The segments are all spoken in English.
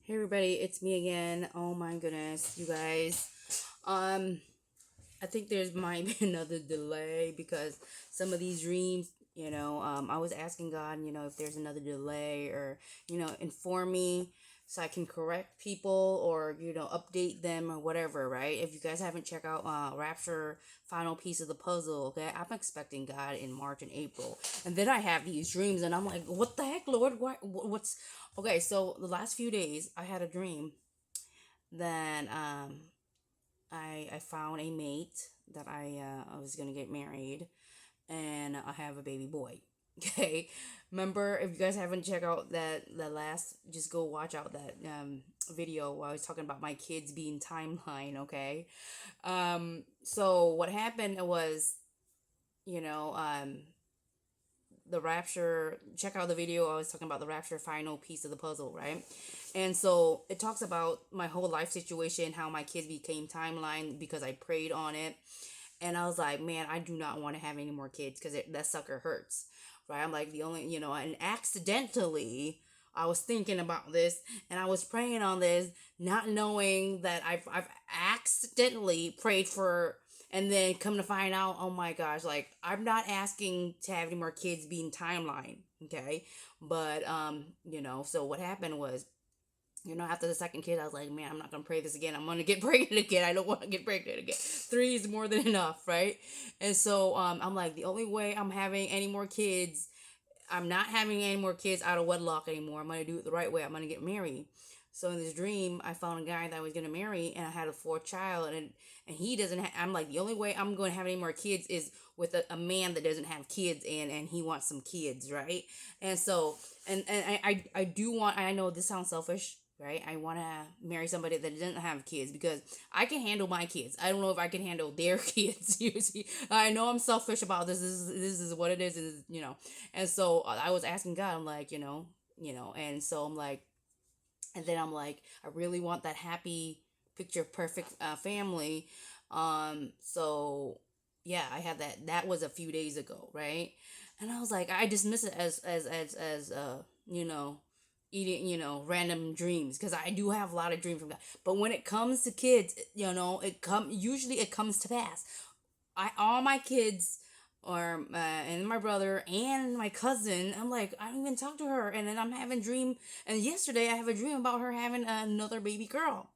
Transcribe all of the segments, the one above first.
Hey everybody, it's me again. Oh my goodness, you guys. Um, I think there's might be another delay because some of these dreams, I was asking God, if there's another delay or, inform me so I can correct people or, update them or whatever, right? If you guys haven't checked out Rapture Final Piece of the Puzzle, okay, I'm expecting God in March and April. And then I have these dreams and I'm like, what the heck, Lord? What's okay? So the last few days I had a dream that I found a mate that I was gonna get married, and I have a baby boy. Okay, remember if you guys haven't checked out that last, just go watch out that video where I was talking about my kids being timeline. Okay, so what happened was, you know, the rapture, check out the video I was talking about the rapture final piece of the puzzle, right? And so it talks about my whole life situation, how my kids became timeline because I prayed on it. And I was like, man, I do not want to have any more kids because that sucker hurts, right? I'm like the only, and accidentally I was thinking about this and I was praying on this, not knowing that I've accidentally prayed for, and then come to find out, oh my gosh, like I'm not asking to have any more kids being timeline, okay? But so what happened was, after the second kid, I was like, man, I'm not gonna pray this again. I'm gonna get pregnant again. I don't want to get pregnant again. Three is more than enough, right? And so I'm like, the only way I'm having any more kids, I'm not having any more kids out of wedlock anymore. I'm gonna do it the right way. I'm gonna get married. So in this dream, I found a guy that I was gonna marry, and I had a fourth child, and he doesn't. I'm like, the only way I'm going to have any more kids is with a man that doesn't have kids, and he wants some kids, right? And so, and I do want. I know this sounds selfish, right? I want to marry somebody that doesn't have kids because I can handle my kids. I don't know if I can handle their kids. You see, I know I'm selfish about this. This is what it is. And so I was asking God, I'm like, and so I'm like, and then I'm like, I really want that happy, picture perfect family. So yeah, I had that. That was a few days ago, right? And I was like, I dismiss it as you know, eating, random dreams because I do have a lot of dreams from God. But when it comes to kids, usually it comes to pass. I all my kids or and my brother and my cousin, I'm like, I don't even talk to her, and then I'm having dream, and yesterday I have a dream about her having another baby girl,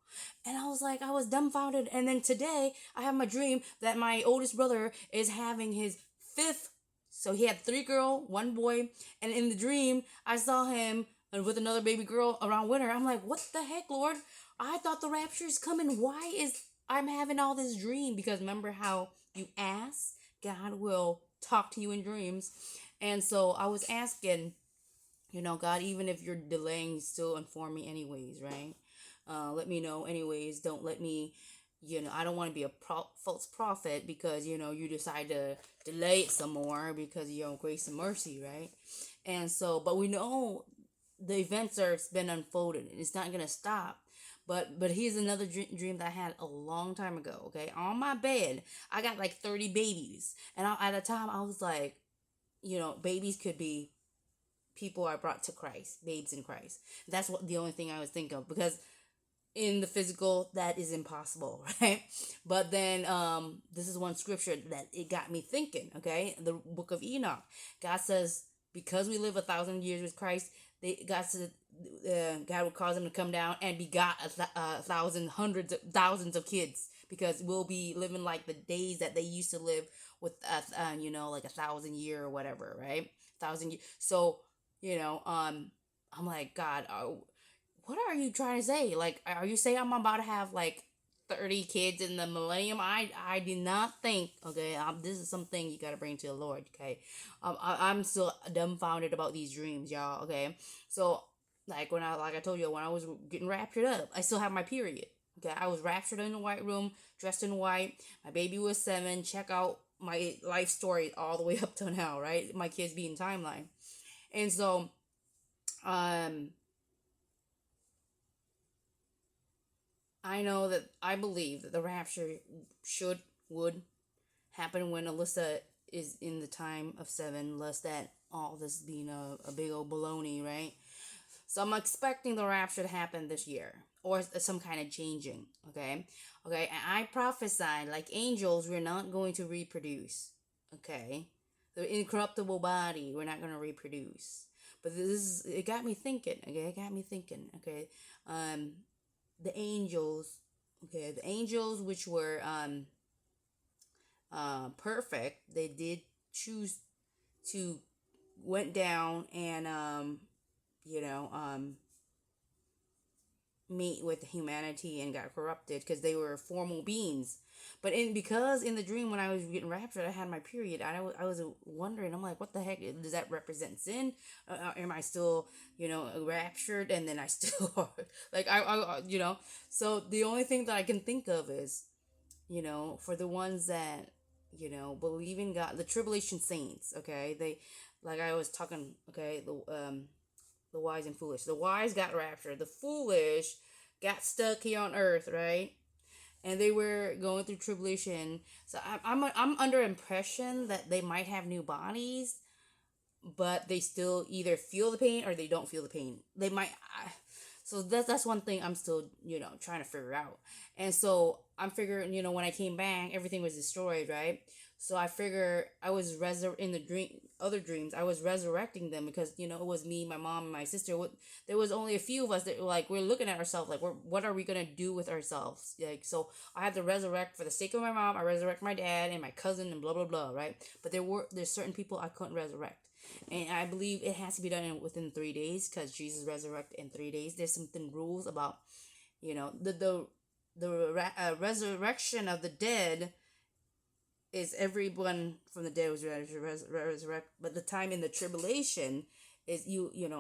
and I was like, I was dumbfounded. And then today I have my dream that my oldest brother is having his fifth, so he had three girl, one boy, and in the dream I saw him with another baby girl around winter. I'm like, what the heck, Lord? I thought the rapture is coming. Why is I'm having all this dream? Because remember how you ask, God will talk to you in dreams. And so I was asking, God, even if you're delaying, still inform me anyways, right? Let me know anyways. Don't let me, I don't want to be a false prophet because, you decide to delay it some more because of your own grace and mercy, right? And so, but we know the events are been unfolded and it's not going to stop. But here's another dream that I had a long time ago. Okay, on my bed, I got like 30 babies, and at the time I was like, babies could be people I brought to Christ, babes in Christ. That's what the only thing I was thinking of because in the physical that is impossible, right? But then this is one scripture that it got me thinking. Okay, the book of Enoch, God says because we live 1,000 years with Christ, God said God would cause them to come down and begot a thousand, hundreds of thousands of kids because we'll be living like the days that they used to live with like 1,000 year or whatever, right? 1,000 years. So I'm like, God, what are you trying to say? Like, are you saying I'm about to have like 30 kids in the millennium? I did not think. Okay, this is something you gotta bring to the Lord. Okay, I'm still dumbfounded about these dreams, y'all. Okay, so like I told you, when I was getting raptured up, I still have my period. Okay, I was raptured in the white room, dressed in white. My baby was 7. Check out my life story all the way up to now, right? My kids being timeline, and so um I know that I believe that the rapture should would happen when Alyssa is in the time of 7, less that all this being a big old baloney, right? So I'm expecting the rapture to happen this year, or some kind of changing. Okay, okay. And I prophesied, like angels, we're not going to reproduce. Okay, the incorruptible body, we're not going to reproduce. But it got me thinking. Okay, it got me thinking. Okay, um, the angels. Okay, the angels which were perfect, they did choose to went down and you know um meet with humanity and got corrupted because they were formal beings. But because in the dream when I was getting raptured, I had my period. I was wondering, I'm like, what the heck does that represent? Sin? Am I still, raptured? And then I still, like, So the only thing that I can think of is, for the ones that, believe in God, the tribulation saints, okay? Like I was talking, okay, the wise and foolish. The wise got raptured. The foolish got stuck here on earth, right? And they were going through tribulation. So I'm under impression that they might have new bodies, but they still either feel the pain or they don't feel the pain. They might. So that's one thing I'm still trying to figure out. And so I'm figuring when I came back everything was destroyed, right? So I figure I was in the other dreams I was resurrecting them because it was me, my mom, and my sister. There was only a few of us that were like we're looking at ourselves like what are we gonna do with ourselves? Like so I had to resurrect for the sake of my mom. I resurrect my dad and my cousin and blah blah blah, right? But there's certain people I couldn't resurrect. And I believe it has to be done within 3 days because Jesus resurrected in 3 days. There's something rules about, the resurrection of the dead is everyone from the dead was resurrected. But the time in the tribulation is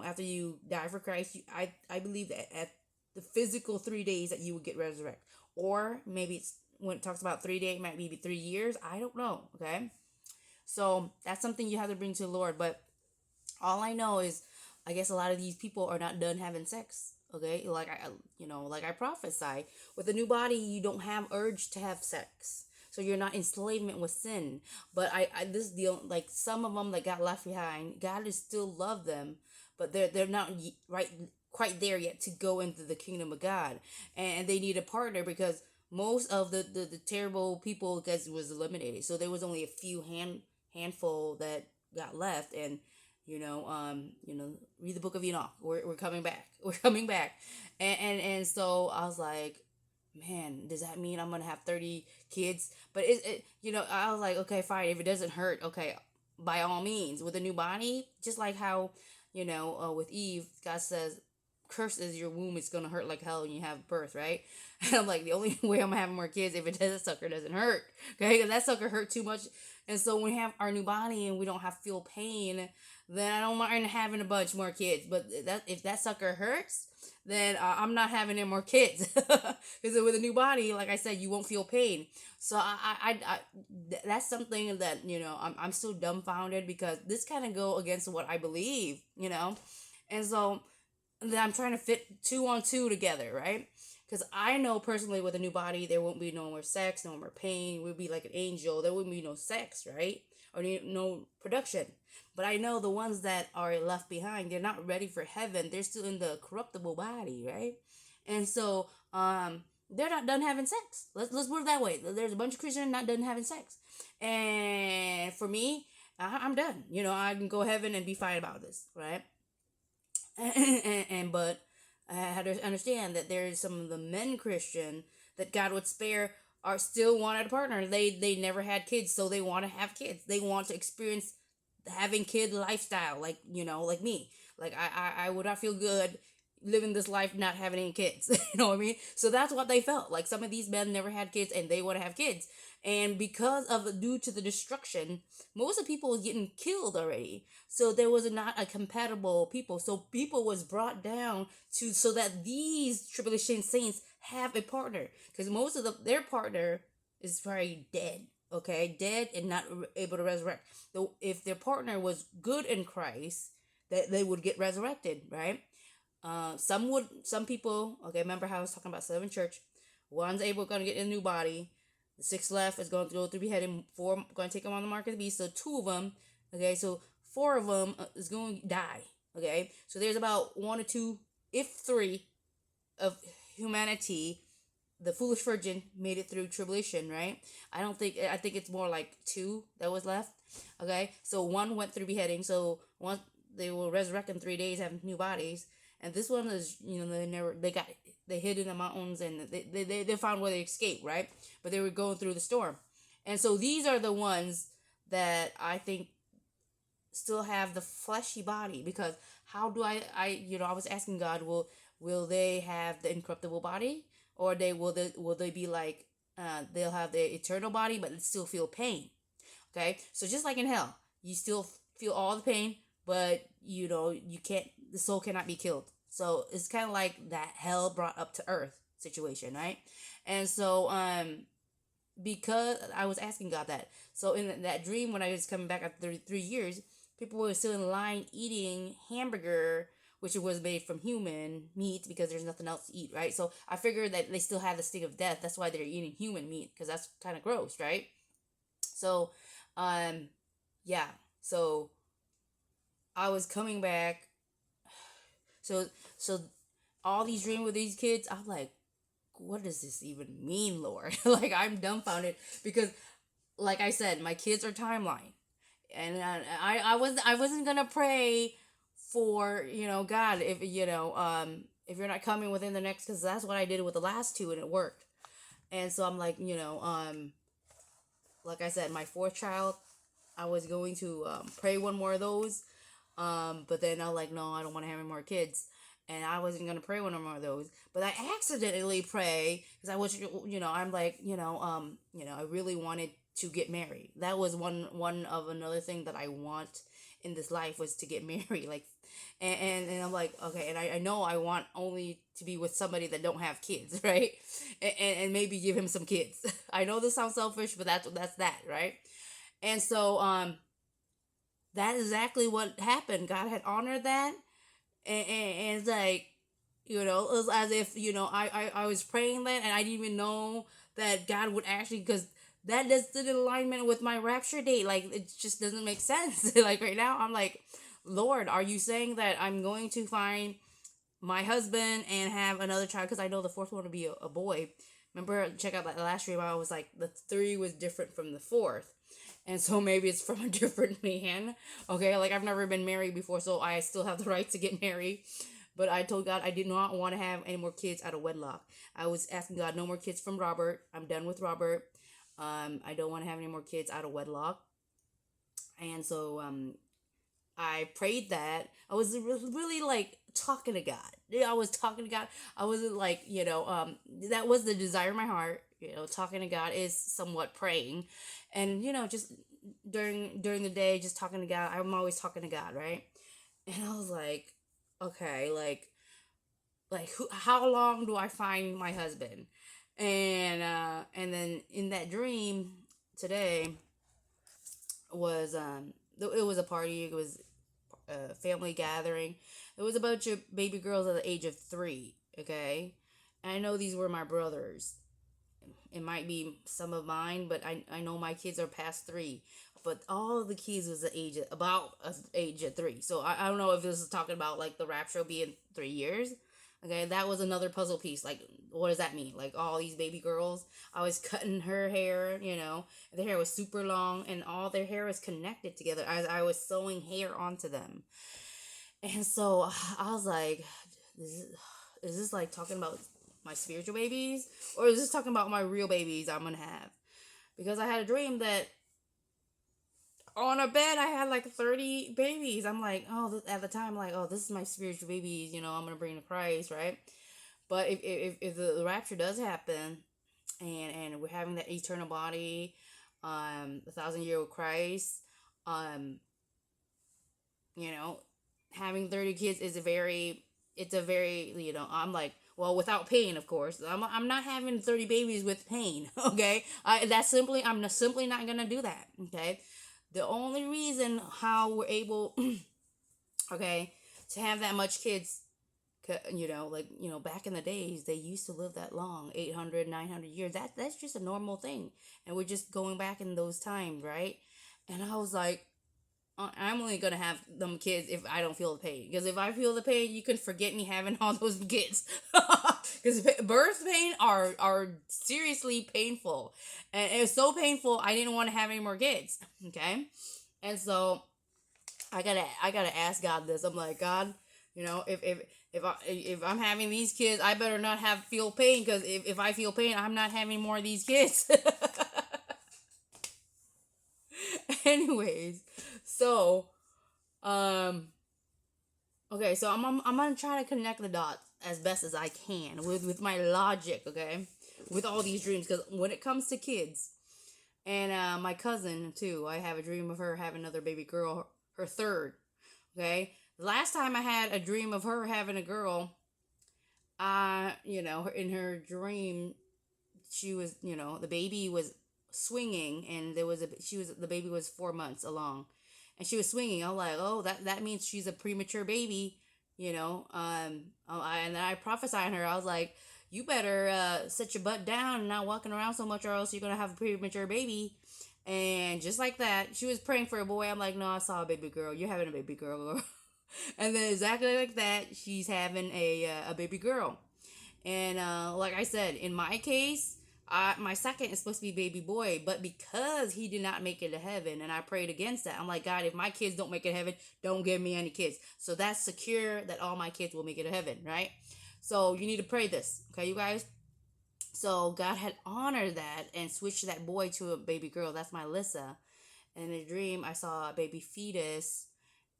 after you die for Christ. I believe that at the physical 3 days that you would get resurrected, or maybe it's when it talks about 3 days, it might be 3 years. I don't know. Okay, so that's something you have to bring to the Lord, but. All I know is, I guess a lot of these people are not done having sex. Okay, like I prophesy, with a new body, you don't have urge to have sex, so you're not enslavement with sin. But this deal, like some of them that got left behind, God is still love them, but they're not right quite there yet to go into the kingdom of God, and they need a partner because most of the terrible people guys was eliminated, so there was only a few handful that got left. And read the book of Enoch. We're coming back. We're coming back. And so I was like, man, does that mean I'm gonna have 30 kids? But I was like, okay, fine. If it doesn't hurt, okay, by all means, with a new body, just like how, with Eve, God says, cursed is your womb, it's gonna hurt like hell when you have birth, right? And I'm like, the only way I'm gonna have more kids if it doesn't sucker doesn't hurt. Okay, and that sucker hurt too much. And so when we have our new body and we don't have feel pain, then I don't mind having a bunch more kids. But that if that sucker hurts, then I'm not having any more kids. Because with a new body, like I said, you won't feel pain. So that's something that I'm still dumbfounded because this kind of go against what I believe, and so then I'm trying to fit two on two together, right? Because I know personally with a new body, there won't be no more sex, no more pain. We'll be like an angel. There wouldn't be no sex, right? Or no production. But I know the ones that are left behind, they're not ready for heaven. They're still in the corruptible body, right? And so, they're not done having sex. Let's put it that way. There's a bunch of Christians not done having sex. And for me, I'm done. I can go heaven and be fine about this, right? But I had to understand that there is some of the men Christian that God would spare are still wanted a partner. They never had kids, so they want to have kids. They want to experience having kid lifestyle, like like me. Like I would not feel good living this life not having any kids. You know what I mean? So that's what they felt like. Some of these men never had kids and they want to have kids, and because of due to the destruction, most of the people was getting killed already. So there was not a compatible people. So people was brought down to so that these tribulation saints have a partner, because most of their partner is probably dead. Okay, dead and not able to resurrect. So if their partner was good in Christ, that they would get resurrected, right? Some people, okay, remember how I was talking about 7 church. One's going to get a new body. The 6 left is going to go through beheading. 4 going to take them on the mark of the beast. So 2 of them, okay, so 4 of them is going to die. Okay, so there's about one or two, if three, of humanity. The foolish virgin made it through tribulation, right? I think it's more like two that was left. Okay, so one went through beheading, so one, they will resurrect in 3 days, have new bodies. And this one is, they hid in the mountains, and they found where they escaped, right? But they were going through the storm. And so these are the ones that I think still have the fleshy body, because how do I was asking God, will they have the incorruptible body, or will they be like, they'll have the eternal body but still feel pain. Okay, so just like in hell, you still feel all the pain, but you can't, the soul cannot be killed. So it's kind of like that hell brought up to earth situation, right? And so because I was asking God that. So in that dream, when I was coming back after 3 years, people were still in line eating hamburger, which was made from human meat, because there's nothing else to eat, right? So I figured that they still had the sting of death. That's why they're eating human meat, because that's kind of gross, right? So, um, yeah. So I was coming back. So so all these dreams with these kids, I'm like, what does this even mean, Lord? Like, I'm dumbfounded, because like I said, my kids are timeline, and I wasn't gonna pray for, God, if if you're not coming within the next, because that's what I did with the last two, and it worked. And so I'm like, like I said, my fourth child, I was going to pray one more of those, but then I was like, no, I don't want to have any more kids. And I wasn't gonna pray one more of those, but I accidentally pray, because I was, I'm like, I really wanted to get married. That was one of another thing that I want in this life, was to get married. Like, and I'm like, okay, and I know I want only to be with somebody that don't have kids, right? And maybe give him some kids. I know this sounds selfish, but that's that, right? And so that is exactly what happened. God had honored that, and it's like, it was as if, I was praying that, and I didn't even know that God would actually, because that is in alignment with my rapture date. Like, it just doesn't make sense. Like, right now I'm like, Lord, are you saying that I'm going to find my husband and have another child? Because I know the fourth one will be a boy. Remember, check out that last dream, I was like, the three was different from the fourth, and so maybe it's from a different man. Okay, like, I've never been married before, so I still have the right to get married. But I told God I did not want to have any more kids out of wedlock. I was asking God, no more kids from Robert. I'm done with Robert. I don't want to have any more kids out of wedlock. And so I prayed that. I was really like talking to God. Yeah, I was talking to God. I wasn't like, that was the desire of my heart. Talking to God is somewhat praying. And, just during the day, just talking to God. I'm always talking to God, right? And I was like, okay, how long do I find my husband? And then in that dream today was, it was a party. It was a family gathering. It was a bunch of baby girls at the age of 3. Okay, and I know these were my brothers. It might be some of mine, but I know my kids are past 3. But all the kids was about age of 3. So I don't know if this is talking about like the rapture being 3 years. Okay, that was another puzzle piece. Like, what does that mean? Like, all these baby girls, I was cutting her hair, their hair was super long, and all their hair was connected together as I was sewing hair onto them. And so I was like, is this like talking about my spiritual babies, or is this talking about my real babies I'm gonna have? Because I had a dream that on a bed I had like 30 babies. I'm like, oh, at the time, like, oh, this is my spiritual babies, I'm gonna bring to Christ, right? But if the rapture does happen, and we're having that eternal body, the 1,000 year with Christ, um you know having 30 kids is it's a very, I'm like, well, without pain, of course. I'm not having 30 babies with pain. Okay, I'm simply not gonna do that. Okay, the only reason how we're able okay, to have that much kids, back in the days, they used to live that long, 800, 900 years. That's just a normal thing, and we're just going back in those times, right? And I was like, I'm only gonna have them kids if I don't feel the pain. Because if I feel the pain, you can forget me having all those kids. Because birth pain are seriously painful, and it was so painful I didn't want to have any more kids. Okay, and so I gotta ask God this. I'm like, God, if I'm having these kids, I better not have feel pain, because if I feel pain, I'm not having more of these kids. Anyways, so um okay, so I'm gonna try to connect the dots as best as I can with my logic, okay, with all these dreams, because when it comes to kids, and my cousin too, I have a dream of her having another baby girl, her third. Okay, last time I had a dream of her having a girl, in her dream, she was, the baby was swinging, and the baby was 4 months along, and she was swinging. I'm like, oh, that means she's a premature baby, and then I prophesied on her. I was like, you better sit your butt down and not walking around so much, or else you're gonna have a premature baby. And just like that, she was praying for a boy. I'm like, no, I saw a baby girl. You're having a baby girl. And then exactly like that, she's having a baby girl. And like I said, in my case, my second is supposed to be baby boy, but because he did not make it to heaven, and I prayed against that, I'm like, God, if my kids don't make it to heaven, don't give me any kids. So that's secure that all my kids will make it to heaven, right? So you need to pray this, okay, you guys? So God had honored that and switched that boy to a baby girl. That's my Alyssa. And in the dream, I saw a baby fetus.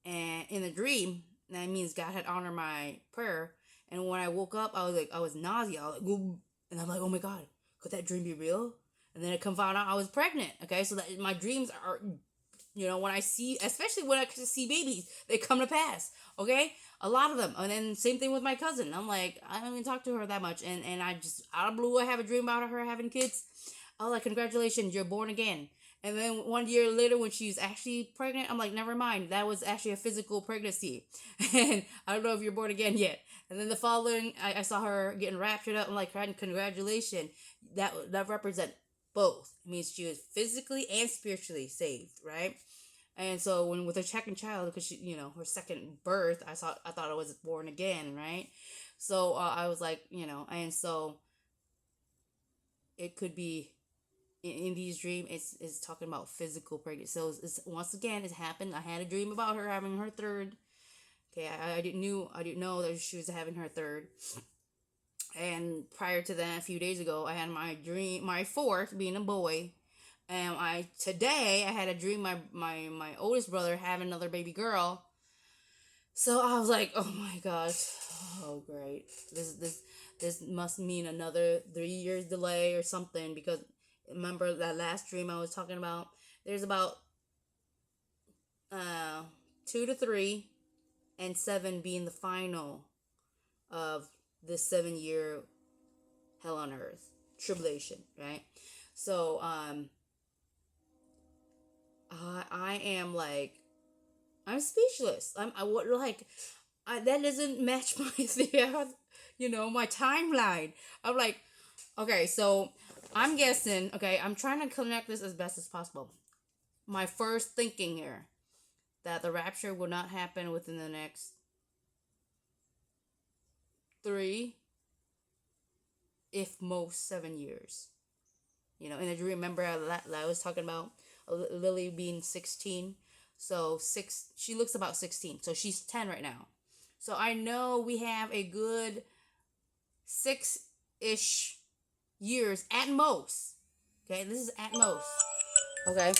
And in the dream, that means God had honored my prayer. And when I woke up, I was nauseous. I was like, ooh. And I'm like, oh my God, could that dream be real? And then it come found out I was pregnant. Okay, so that my dreams are, when I see, especially when I see babies, they come to pass. Okay, a lot of them. And then same thing with my cousin. I'm like, I don't even talk to her that much, and I just out of blue, I have a dream about her having kids. Oh, like, congratulations, you're born again. And then 1 year later, when she's actually pregnant, I'm like, never mind, that was actually a physical pregnancy, and I don't know if you're born again yet. And then the following, I saw her getting raptured up. I'm like, congratulations, that represent both. It means she was physically and spiritually saved, right? And so when with her second child, because she, her second birth, I thought I was born again, right? So I was like, and so it could be in these dreams. It's talking about physical pregnancy. So once again, it happened. I had a dream about her having her third. Okay, I didn't know that she was having her third. And prior to that, a few days ago, I had my fourth being a boy. And today I had a dream my oldest brother having another baby girl. So I was like, oh my gosh, oh great, this must mean another 3 years delay or something, because remember that last dream I was talking about? There's about 2 to 3 and 7 being the final of this 7 year hell on earth tribulation, right? So I am like, I'm speechless. That doesn't match my my timeline. I'm like, okay, so I'm guessing. Okay, I'm trying to connect this as best as possible. My first thinking here, that the rapture will not happen within the next 3, if most 7 years. And I do remember I was talking about Lily being 16. So she looks about 16. So she's 10 right now. So I know we have a good 6-ish years at most. Okay, this is at most. Okay.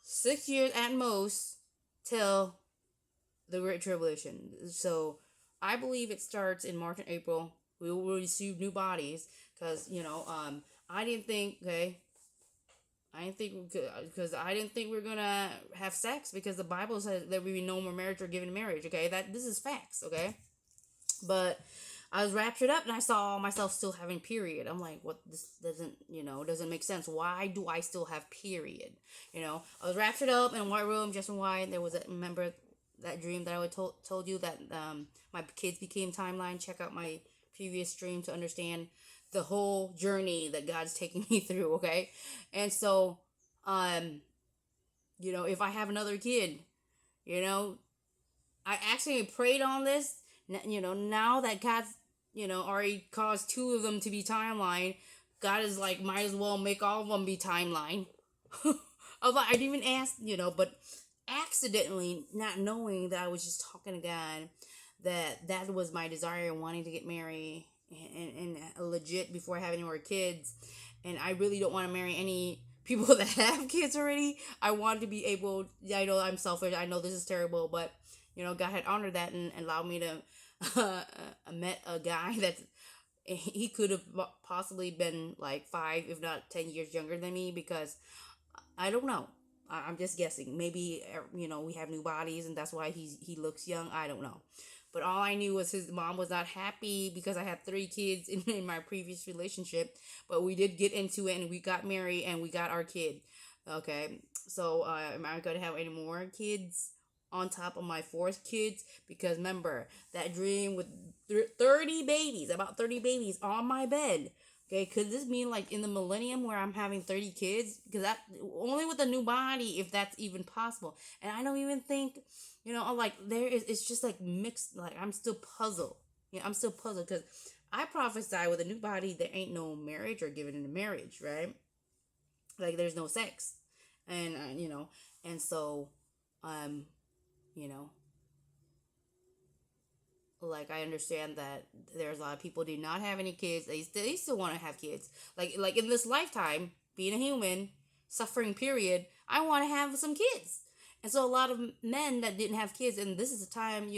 6 years at most till the Great Tribulation. So I believe it starts in March and April. We will receive new bodies, because I didn't think, okay, because I didn't think we are gonna have sex, because the Bible says there will be no more marriage or given marriage. Okay, this is facts. Okay, but I was raptured up, and I saw myself still having period. I'm like, what? This doesn't make sense. Why do I still have period? I was raptured up in a white room, just in white. There was remember that dream that I told you that my kids became timeline. Check out my previous stream to understand the whole journey that God's taking me through. Okay, and so if I have another kid, you know, I actually prayed on this. Now that God's, already caused two of them to be timeline, God is like, might as well make all of them be timeline. I was like, I didn't even ask, but accidentally, not knowing that I was just talking to God, that was my desire, wanting to get married and legit before I have any more kids. And I really don't want to marry any people that have kids already. I want to be able. Yeah, I know I'm selfish. I know this is terrible, but God had honored that and allowed me to met a guy that he could have possibly been like 5, if not 10 years younger than me, because I don't know. I'm just guessing. Maybe we have new bodies, and that's why he looks young. I don't know. But all I knew was his mom was not happy because I had 3 kids in my previous relationship. But we did get into it, and we got married, and we got our kid. Okay, so am I gonna have any more kids on top of my 4th kids? Because remember that dream with 30 babies, about 30 babies on my bed. Okay, could this mean like in the millennium where I'm having 30 kids? Because that only with a new body, if that's even possible. And I don't even think, like it's just like mixed. Like I'm still puzzled. I'm still puzzled because I prophesy with a new body there ain't no marriage or given into marriage, right? Like there's no sex, and and so, um, you know, like I understand that there's a lot of people do not have any kids. They still want to have kids. Like in this lifetime, being a human, suffering period, I want to have some kids. And so a lot of men that didn't have kids, and this is the time,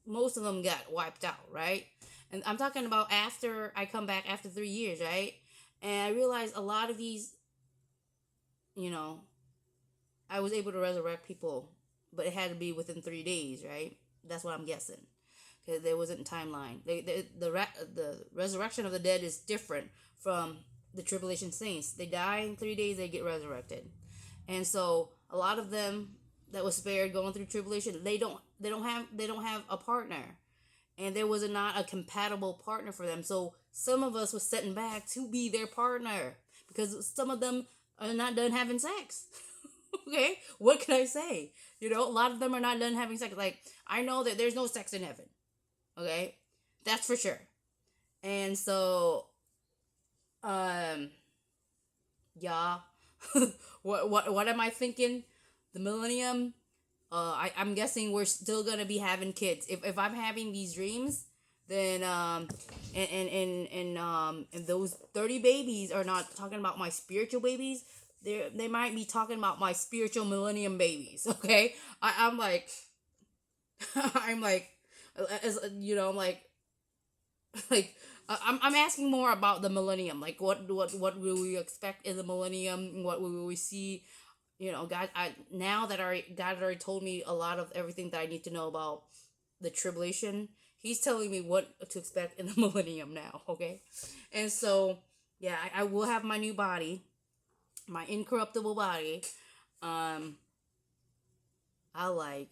most of them got wiped out, right? And I'm talking about after I come back after 3 years, right? And I realized a lot of these, you know, I was able to resurrect people, but it had to be within 3 days, right? That's what I'm guessing, because there wasn't a timeline. The resurrection of the dead is different from the tribulation saints. They die in 3 days, they get resurrected, and so a lot of them that was spared going through tribulation, they don't have a partner, and there was not a compatible partner for them. So some of us was setting back to be their partner because some of them are not done having sex. Okay, what can I say? A lot of them are not done having sex. Like I know that there's no sex in heaven. Okay, that's for sure. And so, um, yeah, what am I thinking? The millennium. I'm guessing we're still gonna be having kids. If I'm having these dreams, then and those 30 babies are not talking about my spiritual babies. They might be talking about my spiritual millennium babies. Okay, I'm like, I'm like, I'm like, like I'm asking more about the millennium. Like what will we expect in the millennium? What will we see? God, now that God already told me a lot of everything that I need to know about the tribulation. He's telling me what to expect in the millennium now. Okay, and so yeah, I will have my new body, my incorruptible body. Um, I like.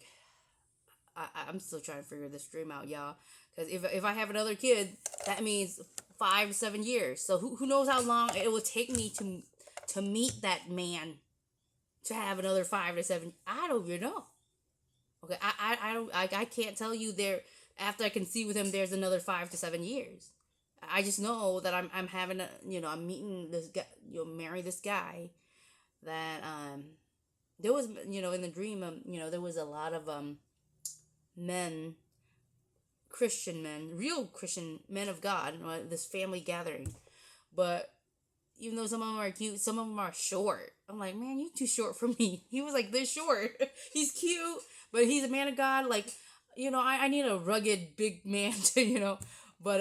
I'm still trying to figure this dream out, y'all. Because if I have another kid, that means 5 7 years. So who knows how long it will take me to meet that man, to have another 5 to 7. I don't even know. Okay, I can't tell you there after I can see with him. There's another 5 to 7 years. I just know that I'm having I'm meeting this guy, marry this guy that there was in the dream there was a lot of men, Christian men, real Christian men of God, this family gathering. But even though some of them are cute, some of them are short. I'm like, man, you too short for me. He was like this short. He's cute, but he's a man of God. Like, I need a rugged big man to, but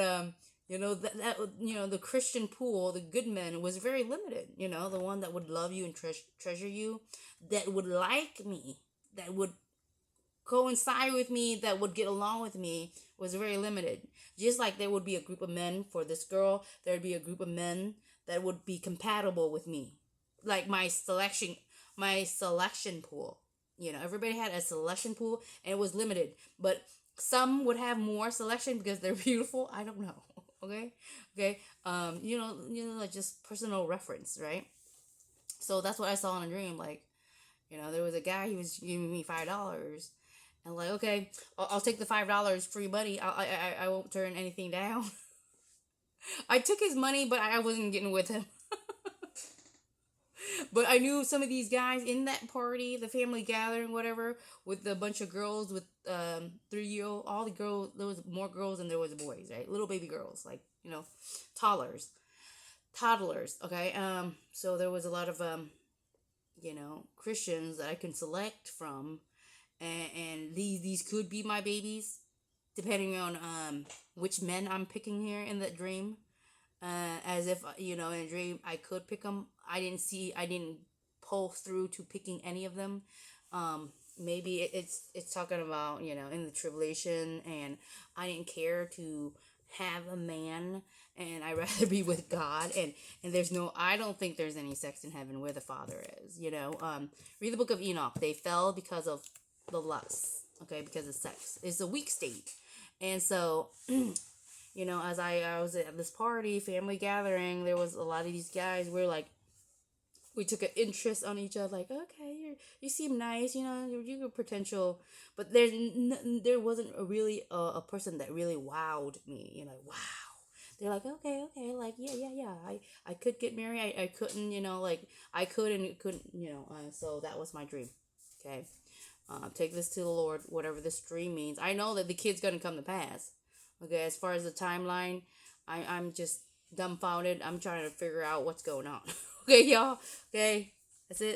the Christian pool, the good men was very limited. The one that would love you and treasure you, that would like me, that would coincide with me, that would get along with me, was very limited. Just like there would be a group of men for this girl, there would be a group of men that would be compatible with me. Like my selection pool. Everybody had a selection pool and it was limited. But some would have more selection because they're beautiful. I don't know. Okay? Okay. Like just personal reference, right? So that's what I saw in a dream. Like, There was a guy, he was giving me $5. And like, okay, I'll take the $5 free money. I won't turn anything down. I took his money, but I wasn't getting with him. But I knew some of these guys in that party, the family gathering, whatever, with a bunch of girls with 3 year old. All the girls, there was more girls than there was boys, right? Little baby girls, like toddlers, toddlers. Okay, so there was a lot of Christians that I can select from, and these could be my babies, depending on which men I'm picking here in that dream. As if in a dream I could pick them. I didn't pull through to picking any of them. Maybe it's talking about in the tribulation, and I didn't care to have a man, and I rather be with God, and there's no, I don't think there's any sex in heaven where the Father is. Read the book of Enoch. They fell because of the lust, okay, because of sex. It's a weak state, and so. As I was at this party, family gathering, there was a lot of these guys. We're like, we took an interest on each other. Like, okay, you seem nice, you're a potential. But there wasn't really a person that really wowed me. Like, wow. They're like, okay, like, yeah. I could get married. I couldn't, like, I could and couldn't, so that was my dream. Okay. Take this to the Lord, whatever this dream means. I know that the kid's going to come to pass. Okay, as far as the timeline, I'm just dumbfounded. I'm trying to figure out what's going on. Okay, y'all. Okay, that's it.